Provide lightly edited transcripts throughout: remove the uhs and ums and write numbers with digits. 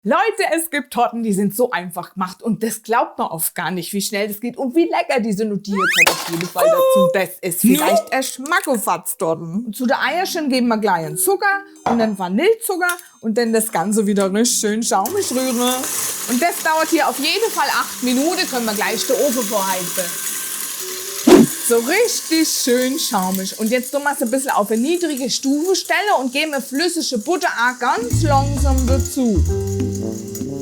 Leute, es gibt Torten, die sind so einfach gemacht und das glaubt man oft gar nicht, wie schnell das geht und wie lecker die sind und die jetzt hat auf jeden Fall dazu. Das ist vielleicht ein Schmackofatz-Torten. Und zu der Eierchen geben wir gleich einen Zucker und dann Vanillezucker und dann das Ganze wieder richtig schön schaumig rühren. Und das dauert hier auf jeden Fall 8 Minuten, können wir gleich den Ofen vorheizen. So richtig schön schaumig. Und jetzt tun wir es ein bisschen auf eine niedrige Stufe stellen und geben flüssige Butter auch ganz langsam dazu.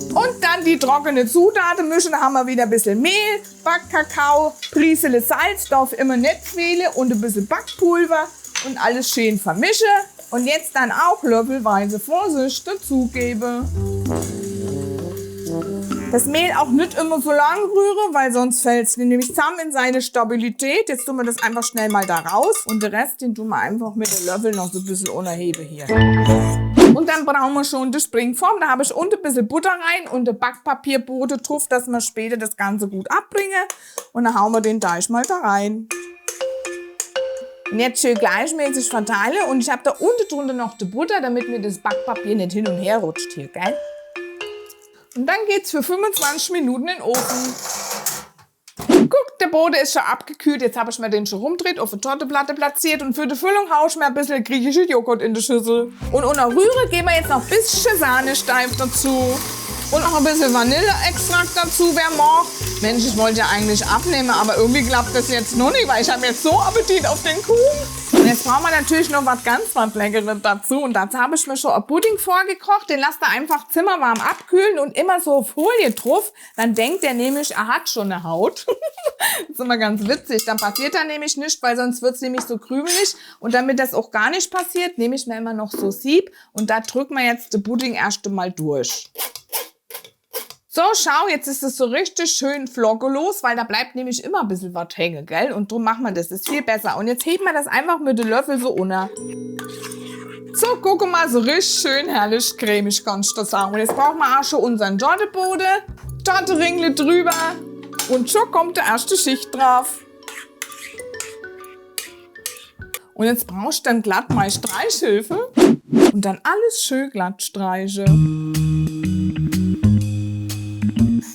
Und dann die trockene Zutaten mischen. Da haben wir wieder ein bisschen Mehl, Backkakao, Prise Salz, darf immer nicht fehlen und ein bisschen Backpulver und alles schön vermischen. Und jetzt dann auch löffelweise Vorsicht dazugeben. Das Mehl auch nicht immer so lang rühren, weil sonst fällt es nämlich zusammen in seine Stabilität. Jetzt tun wir das einfach schnell mal da raus. Und den Rest, den tun wir einfach mit dem Löffel noch so ein bisschen unterheben hier. Und dann brauchen wir schon die Springform. Da habe ich unten ein bisschen Butter rein und ein Backpapierbote drauf, dass wir später das Ganze gut abbringen. Und dann hauen wir den Teig mal da rein. Und jetzt schön gleichmäßig verteilen. Und ich habe da unten drunter noch die Butter, damit mir das Backpapier nicht hin und her rutscht hier, gell? Und dann geht's für 25 Minuten in den Ofen. Guck, der Boden ist schon abgekühlt. Jetzt habe ich mir den schon rumgedreht, auf eine Torteplatte platziert. Und für die Füllung haue ich mir ein bisschen griechische Joghurt in die Schüssel. Und unter Rühre geben wir jetzt noch ein bisschen Sahnesteif dazu. Und noch ein bisschen Vanilleextrakt dazu, wer mag. Mensch, ich wollte ja eigentlich abnehmen, aber irgendwie klappt das jetzt noch nicht, weil ich habe jetzt so Appetit auf den Kuchen. Und jetzt brauchen wir natürlich noch was ganz Leckeres dazu. Und dazu habe ich mir schon ein Pudding vorgekocht. Den lasst ihr einfach zimmerwarm abkühlen und immer so Folie drauf. Dann denkt der nämlich, er hat schon eine Haut. Das ist immer ganz witzig. Dann passiert da nämlich nichts, weil sonst wird es nämlich so krümelig. Und damit das auch gar nicht passiert, nehme ich mir immer noch so Sieb. Und da drücken wir jetzt den Pudding erst einmal durch. So, schau, jetzt ist es so richtig schön flockelos, weil da bleibt nämlich immer ein bisschen was hängen, gell? Und darum machen wir das. Das ist viel besser. Und jetzt heben wir das einfach mit dem Löffel so unter. So, guck mal, so richtig schön herrlich cremig, kannst du sagen. Und jetzt brauchen wir auch schon unseren Torteboden, Torteringle drüber und schon kommt die erste Schicht drauf. Und jetzt brauchst du dann glatt mal Streichhilfe und dann alles schön glatt streichen.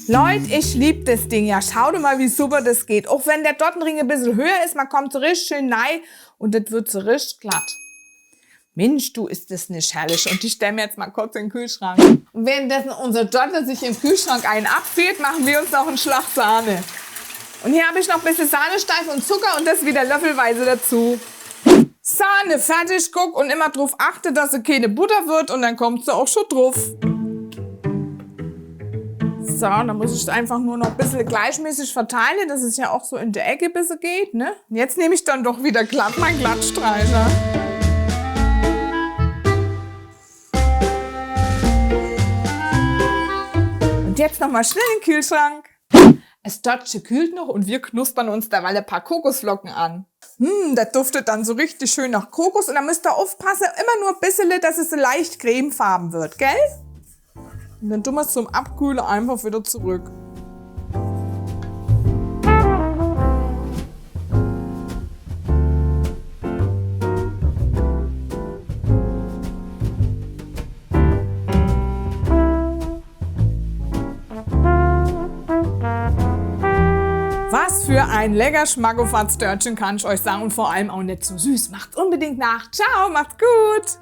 Leute, ich liebe das Ding. Ja, schau dir mal, wie super das geht. Auch wenn der Tortenring ein bisschen höher ist, man kommt so richtig schön rein und das wird so richtig glatt. Mensch, du, ist das nicht herrlich. Und die stellen wir jetzt mal kurz in den Kühlschrank. Und währenddessen unsere Torte sich im Kühlschrank einen abfüllt, machen wir uns noch einen Schlag Sahne. Und hier habe ich noch ein bisschen Sahnesteif und Zucker und das wieder löffelweise dazu. Sahne fertig, guck und immer drauf achte, dass sie keine Butter wird und dann kommt sie auch schon drauf. So, dann muss ich es einfach nur noch ein bisschen gleichmäßig verteilen, dass es ja auch so in der Ecke ein bisschen geht, ne? Und jetzt nehme ich dann doch wieder glatt meinen Glattstreicher. Und jetzt noch mal schnell in den Kühlschrank. Das Tortchen kühlt noch und wir knuspern uns derweil ein paar Kokosflocken an. Das duftet dann so richtig schön nach Kokos und da müsst ihr aufpassen, immer nur ein bisschen, dass es so leicht cremefarben wird, gell? Und dann tun wir es zum Abkühlen einfach wieder zurück. Was für ein lecker Schmackofatz-Törtchen kann ich euch sagen und vor allem auch nicht so süß. Macht's unbedingt nach. Ciao, macht's gut!